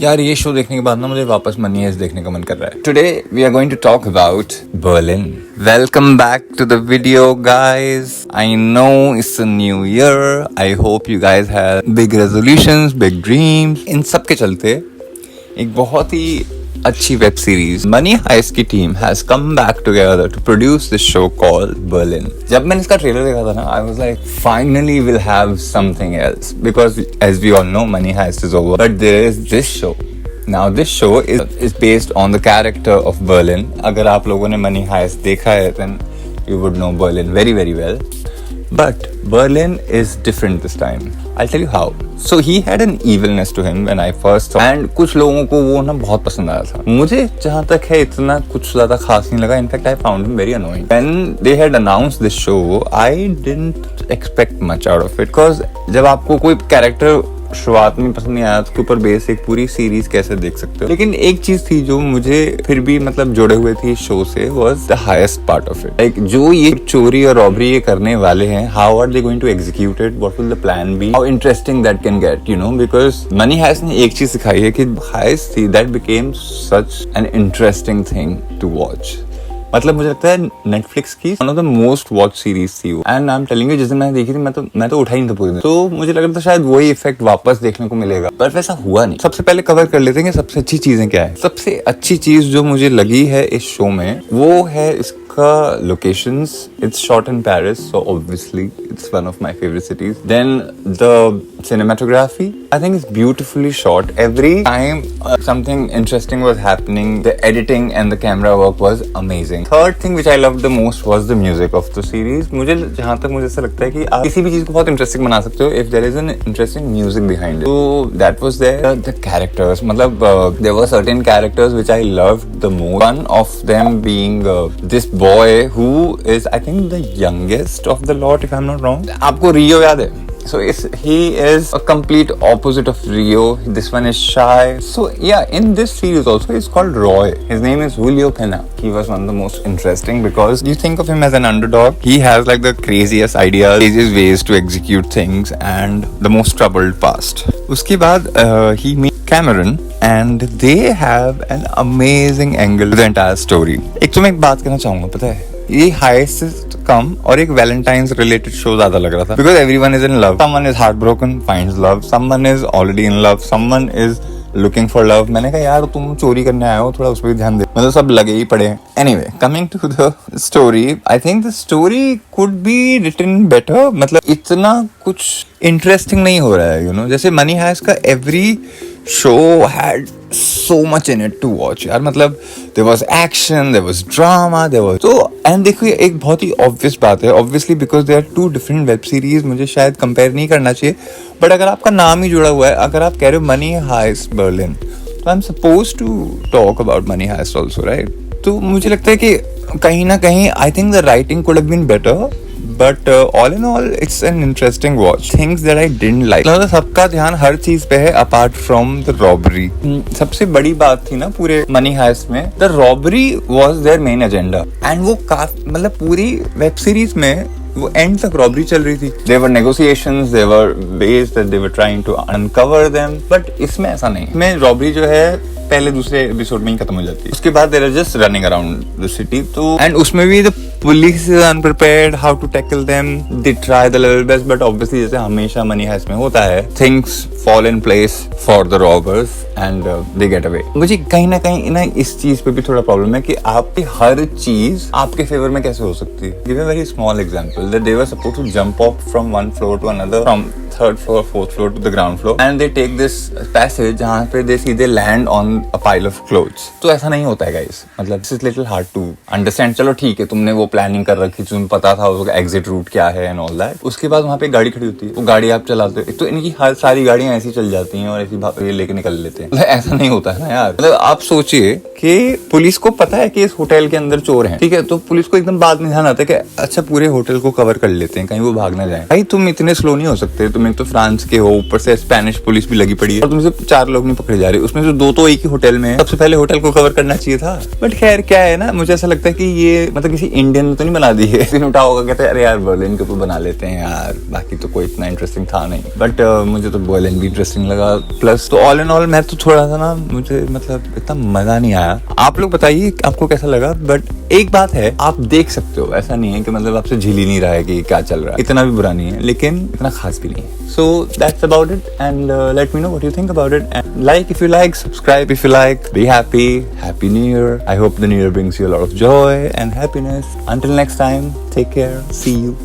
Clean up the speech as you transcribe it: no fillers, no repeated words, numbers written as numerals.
यार ये शो देखने के बाद ना मुझे वापस मनी हाइस्ट देखने का मन कर रहा है। Today we are going to talk about Berlin. Welcome back to the video guys. I know it's a new year. I hope you guys have big resolutions, big dreams. इन सब के चलते एक बहुत ही अच्छी वेब सीरीज मनी हाइस्ट की team has come back together to produce this show called Berlin. जब मैंने इसका ट्रेलर देखा था ना, I was like finally will have something else, because as we all know money heist is over, but there is this show. Now this show is based on the character of Berlin. अगर आप लोगों ने money heist देखा है then you would know Berlin very very well. But Berlin is different this time. I'll tell you how. So he had an evilness to him when I first saw, and कुछ लोगों को वो ना बहुत पसंद आया था। मुझे जहाँ तक है इतना कुछ ज्यादा खास नहीं लगा। In fact, I found him very annoying. When they had announced this show, I didn't expect much out of it. Because जब आपको कोई कैरेक्टर शुरुआत में पसंद नहीं आया तो उसके ऊपर बेस एक पूरी सीरीज कैसे देख सकते हो। लेकिन एक चीज थी जो मुझे फिर भी मतलब जुड़े हुए थी शो से, was the highest part of it. Like जो ये चोरी और रॉबरी ये करने वाले हैं, how are they going to execute it, what will the plan be, how interesting that can get, you know. Because money heist ने एक चीज सिखाई है कि हाइस्ट थी that became such an interesting thing to watch. मतलब मुझे लगता है नेटफ्लिक्स की one of the most watch series थी वो। And I am telling you, जिस दिन मैंने देखी थी मैं तो उठा ही नहीं था पूरे दिन। तो मुझे लग रहा था शायद वही इफेक्ट वापस देखने को मिलेगा, पर वैसा हुआ नहीं। सबसे पहले कवर कर लेते हैं कि सबसे अच्छी चीजें क्या है। सबसे अच्छी चीज जो मुझे लगी है इस शो में वो है इसका locations. It's shot in Paris, so obviously it's one of my favourite cities. Then the cinematography, I think it's beautifully shot. Every time something interesting was happening, the editing and the camera work was amazing. Third thing which I loved the most was the music of the series. जहाँ तक मुझे ऐसा लगता है कि आप किसी भी चीज को बहुत इंटरेस्टिंग बना सकते हो if there is an interesting music behind it. So that was there. The characters, मतलब there were certain characters which I loved the most. One of them being this boy who is I think the youngest of the lot, if I'm not wrong. आपको रियो याद है? So he is a complete opposite of Rio. This one is shy. So yeah, in this series also he's called Roy. His name is Julio Pena. He was one of the most interesting because you think of him as an underdog. He has like the craziest ideas, craziest ways to execute things and the most troubled past. उसके बाद he meets Cameron and they have an amazing angle to the entire story. एक तो मैं एक बात कहना चाहूँगा, पता है ये हाईएस्ट कम और एक वैलेंटाइंस रिलेटेड शो ज्यादा लग रहा था। Because everyone is in love, someone is heart broken, finds love, someone is already in love, someone is looking for love. मैंने कहा यार तुम चोरी करने आए हो, थोड़ा उस पर भी ध्यान दे। मतलब सब लगे ही पड़े हैं। Anyway, coming to the story, I think the story could be written better. मतलब इतना कुछ इंटरेस्टिंग नहीं हो रहा है, यू नो। जैसे मनी हाइस्ट का every show had so much in it to watch यार। मतलब there was action, there was drama, there was so, and देखो ये एक बहुत ही obvious बात है, obviously because they are two different web series, मुझे शायद compare नहीं करना चाहिए, but अगर आपका नाम ही जुड़ा हुआ है, अगर आप कह रहे हो मनी हाइस्ट बर्लिन, तो I'm supposed to talk about money heist also, right? तो मुझे लगता है कि कहीं ना कहीं I think the writing could have been better. But all in all, it's an interesting watch. Things that I didn't like. मतलब सबका ध्यान हर चीज पे है apart from the robbery. सबसे बड़ी बात थी ना पूरे मनी हाइस्ट में, the robbery was their main agenda. And वो मतलब पूरी वेब सीरीज में वो एंड तक रॉबरी चल रही थी। There were negotiations, there were ways that they were trying to uncover them. But इसमें ऐसा नहीं। इसमें रॉबरी जो है पहले दूसरे एपिसोड में ही खत्म हो जाती है। उसके बाद they are just running around the city. तो and उसमें भी the police is unprepared how to tackle them. They try the level best, but obviously जैसे हमेशा मनी हाइस्ट में होता है, things fall in place for the robbers and they get away. मुझे कहीं ना कहीं ना इस चीज पे भी थोड़ा प्रॉब्लम है कि आपकी हर चीज आपके फेवर में कैसे हो सकती है। Give a very small example that they were supposed to jump off from one floor to another, from third floor, fourth floor to the ground floor, and they take this passage जहाँ पे they सीधे land on a pile of clothes. तो ऐसा नहीं होता है guys. मतलब this is little hard to understand. चलो ठीक है, तुमने वो प्लानिंग कर रखी, तुम्हें पता था उसका एग्जिट रूट क्या है एंड ऑल दैट। उसके बाद वहाँ पे गाड़ी खड़ी होती है, वो गाड़ी आप चलाते हो, तो इनकी हर सारी गाड़ियां ऐसी चल जाती हैं और ऐसी लेके निकल लेते हैं। मतलब ऐसा नहीं होता है ना यार। मतलब आप सोचिए कि पुलिस को पता है कि इस होटल के अंदर चोर हैं, ठीक है, तो पुलिस को एकदम बाद में ध्यान आता है कि अच्छा पूरे होटल को कवर कर लेते हैं, कहीं वो भाग ना जाए। भाई तुम इतने स्लो नहीं हो सकते, तुम एक तो फ्रांस के हो, ऊपर से स्पेनिश पुलिस भी लगी पड़ी है और तुमसे 4 लोग नहीं पकड़े जा रहे, उसमें से 2 तो एक ही होटल में है। सबसे पहले होटल को कवर करना चाहिए था। बट खैर क्या है ना, मुझे ऐसा लगता है कि ये मतलब किसी इंडियन ने तो नहीं बना दी है। दिन उठा होगा, कहते हैं अरे यार बर्लिन के ऊपर बना लेते हैं यार, बाकी तो कोई इतना इंटरेस्टिंग था नहीं। बट मुझे तो बर्लिन भी इंटरेस्टिंग लगा। प्लस तो ऑल इन ऑल मैं तो थोड़ा सा ना, मुझे मतलब इतना मजा नहीं आया। आप लोग बताइए आपको कैसा लगा। बट एक बात है, आप देख सकते हो, ऐसा नहीं है कि मतलब आपसे झिल ही नहीं रहा है कि क्या चल रहा है। इतना भी बुरा नहीं है, लेकिन इतना खास भी नहीं है। So that's about it, and let me know what you think about it. And like if you like, subscribe if you like. Be happy. Happy New Year. I hope the New Year brings you a lot of joy and happiness. Until next time, take care. See you.